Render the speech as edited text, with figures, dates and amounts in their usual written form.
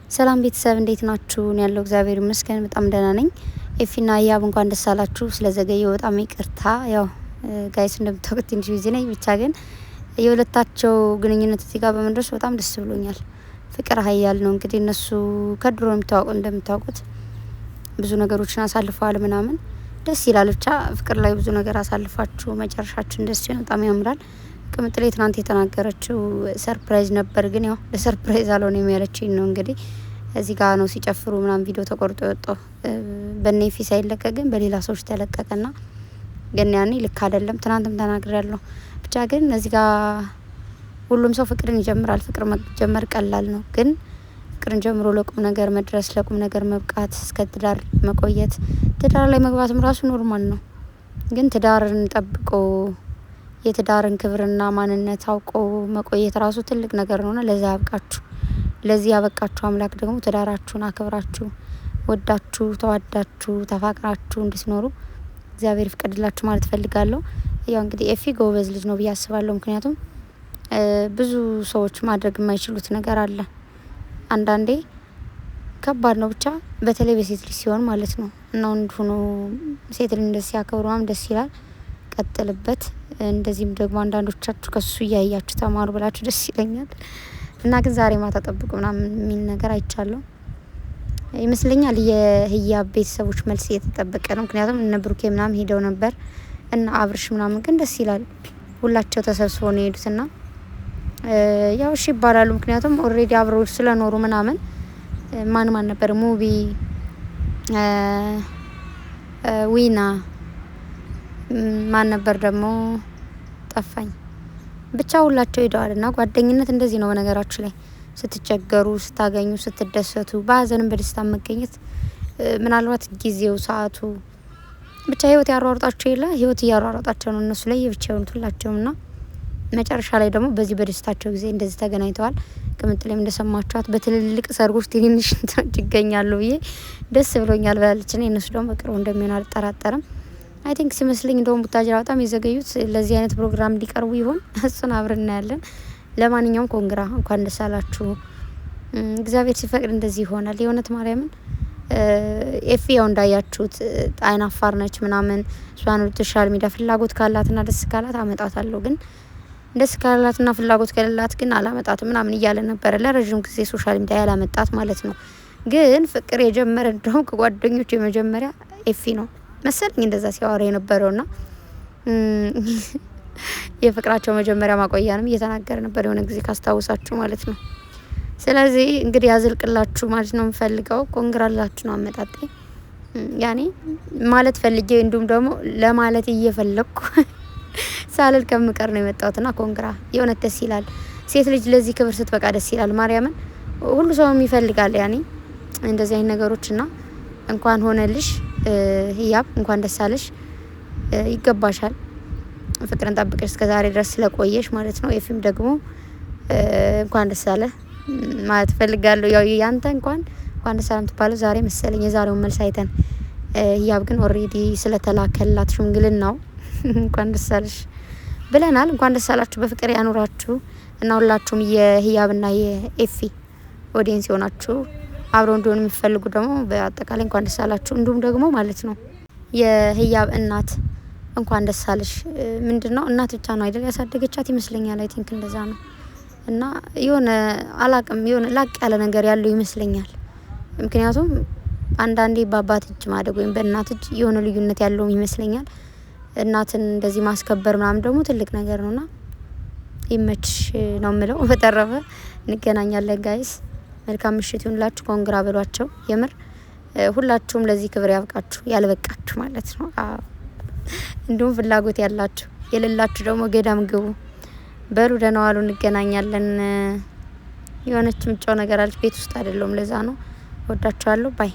ሰላም ቤተሰብ እንዴት ናችሁ? እኔ ያለው እግዚአብሔር ይመስገን በጣም ደህና ነኝ። ኤፊና ያብ እንኳን ደስ አላችሁ። ስለዘገየው በጣም ይቅርታ። ያው ጋይስ እንደምታውቁት ትንሽ ቢዚ ነኝ። ብቻ ግን የሁለታቸው ግንኙነት እዚህ ጋር በመድረስ በጣም ደስ ብሎኛል። ፍቅር ሀያል ነው እንግዲህ እነሱ ከድሮ እንደምታውቁት ብዙ ነገሮችን አሳልፈዋል ምናምን ደስ ይላል። ብቻ ፍቅር ላይ ብዙ ነገር አሳልፋችሁ መጨረሻችን ደስ ይሆን በጣም ያምራል። ቅምጥሌ ትናንት የተናገረችው ሰርፕራይዝ ነበር፣ ግን ያው ለሰርፕራይዝ አልሆነም ያለችኝ ነው። እንግዲህ እዚህ ጋር ነው ሲጨፍሩ ምናምን ቪዲዮ ተቆርጦ የወጣው በኔፊ ሳይለቀቅ ግን በሌላ ሰዎች ተለቀቀና ግን ያኔ ልክ አይደለም። ትናንትም ተናግሬያለሁ። ብቻ ግን እዚህ ጋር ሁሉም ሰው ፍቅርን ይጀምራል። ፍቅር መጀመር ቀላል ነው፣ ግን ፍቅርን ጀምሮ ለቁም ነገር መድረስ፣ ለቁም ነገር መብቃት፣ እስከ ትዳር መቆየት፣ ትዳር ላይ መግባትም ራሱ ኖርማል ነው። ግን ትዳርን ጠብቆ የትዳርን ክብርና ማንነት አውቆ መቆየት ራሱ ትልቅ ነገር ነውና ለዛ ያብቃችሁ። ለዚህ ያበቃችሁ አምላክ ደግሞ ትዳራችሁን አክብራችሁ ወዳችሁ ተዋዳችሁ ተፋቅራችሁ እንድትኖሩ እግዚአብሔር ይፍቀድላችሁ ማለት ፈልጋለሁ። ያው እንግዲህ ኤፊ ጎበዝ ልጅ ነው ብዬ አስባለሁ። ምክንያቱም ብዙ ሰዎች ማድረግ የማይችሉት ነገር አለ። አንዳንዴ ከባድ ነው፣ ብቻ በተለይ በሴት ልጅ ሲሆን ማለት ነው። እና ወንድ ሆኖ ሴት ልጅ እንደዚህ ሲያከብሩ ደስ ይላል። ቀጥልበት። እንደዚህም ደግሞ አንዳንዶቻችሁ ከሱ እያያችሁ ተማሩ ብላችሁ ደስ ይለኛል። እና ግን ዛሬ ማታ ጠብቁ ምናምን የሚል ነገር አይቻለሁ ይመስለኛል። የህያብ ቤተሰቦች መልስ እየተጠበቀ ነው። ምክንያቱም እነ ብሩኬ ምናምን ሄደው ነበር እና አብርሽ ምናምን ግን ደስ ይላል። ሁላቸው ተሰብስበው ነው የሄዱትና ያው እሺ ይባላሉ። ምክንያቱም ኦልሬዲ አብረው ስለኖሩ ምናምን ማን ነበር ሙቢ ዊና ማን ነበር ደግሞ ጠፋኝ። ብቻ ሁላቸው ሄደዋልና ጓደኝነት እንደዚህ ነው። በነገራችሁ ላይ ስትቸገሩ፣ ስታገኙ፣ ስትደሰቱ፣ በሀዘንም በደስታ መገኘት ምናልባት ጊዜው ሰዓቱ ብቻ ህይወት ያሯሯጣቸው የለ ህይወት እያሯሯጣቸው ነው እነሱ ላይ የብቻ የሆኑት ሁላቸውምና መጨረሻ ላይ ደግሞ በዚህ በደስታቸው ጊዜ እንደዚህ ተገናኝተዋል። ቅምጥሌም እንደሰማችኋት በትልልቅ ሰርጎች ትንንሽ ይገኛሉ ብዬ ደስ ብሎኛል ብላለች። እነሱ ደግሞ በቅርቡ እንደሚሆን አልጠራጠርም። አይ ቲንክ ሲመስለኝ እንደውም ቡታጅራ በጣም የዘገዩት ለዚህ አይነት ፕሮግራም እንዲቀርቡ ይሆን? እሱን አብረን እናያለን። ለማንኛውም ኮንግራ እንኳን ደስ አላችሁ። እግዚአብሔር ሲፈቅድ እንደዚህ ይሆናል። የእውነት ማርያምን ኤፊ ያው እንዳያችሁት አይን አፋር ነች ምናምን። እሷን ሶሻል ሚዲያ ፍላጎት ካላትና ደስ ካላት አመጣታለሁ፣ ግን ደስ ካላትና ፍላጎት ከሌላት ግን አላመጣትም ምናምን እያለ ነበረ ለረጅም ጊዜ ሶሻል ሚዲያ ያላመጣት ማለት ነው። ግን ፍቅር የጀመረ እንደውም ከጓደኞች የመጀመሪያ ኤፊ ነው መሰለኝ እንደዛ ሲያወራ የነበረውና የፍቅራቸው መጀመሪያ ማቆያንም እየተናገረ ነበር የሆነ ጊዜ ካስታውሳችሁ ማለት ነው። ስለዚህ እንግዲህ ያዝልቅላችሁ ማለት ነው የምፈልገው። ኮንግራላችሁ ነው አመጣጤ ያኔ ማለት ፈልጌ እንዲሁም ደግሞ ለማለት እየፈለኩ ሳልል ከምቀር ነው የመጣሁትና ኮንግራ የእውነት ደስ ይላል። ሴት ልጅ ለዚህ ክብር ስትበቃ ደስ ይላል። ማርያምን ሁሉ ሰው ይፈልጋል ያኔ እንደዚህ አይነት ነገሮችና እንኳን ሆነልሽ ህያብ እንኳን ደስ አለሽ። ይገባሻል። ፍቅርን ጠብቀሽ እስከዛሬ ድረስ ስለቆየሽ ማለት ነው። ኤፊም ደግሞ እንኳን ደስ አለ ማለት ፈልጋለሁ። ያው ያንተ እንኳን ደስ አለም ተባለው ዛሬ መሰለኝ የዛሬውን መልስ አይተን ህያብ ግን ኦሬዲ ስለተላከላት ሽምግልናው እንኳን ደስ አለሽ ብለናል። እንኳን ደስ አላችሁ። በፍቅር ያኑራችሁ እና ሁላችሁም የህያብና የኤፊ ኦዲየንስ ሆናችሁ አብረው እንደሆነ የሚፈልጉ ደግሞ በአጠቃላይ እንኳን ደስ አላችሁ። እንዲሁም ደግሞ ማለት ነው የህያብ እናት እንኳን ደስ አለሽ። ምንድነው እናት ብቻ ነው አይደል ያሳደገቻት ይመስለኛል። አይ ቲንክ እንደዛ ነው። እና የሆነ አላቅም የሆነ ላቅ ያለ ነገር ያለው ይመስለኛል። ምክንያቱም አንዳንዴ በአባት እጅ ማደግ ወይም በእናት እጅ የሆነ ልዩነት ያለው ይመስለኛል። እናትን እንደዚህ ማስከበር ምናምን ደግሞ ትልቅ ነገር ነውና ይመችሽ ነው የምለው። በተረፈ እንገናኛለን ጋይስ። መልካም ምሽት ይሁንላችሁ። ኮንግራ በሏቸው። የምር ሁላችሁም ለዚህ ክብር ያብቃችሁ፣ ያልበቃችሁ ማለት ነው። እንዲሁም ፍላጎት ያላችሁ የሌላችሁ ደግሞ ገዳም ግቡ። በሉ ደህና ዋሉ። እንገናኛለን። የሆነች ምጫው ነገር አለች ቤት ውስጥ አይደለም፣ ለዛ ነው። ወዳችኋለሁ። ባይ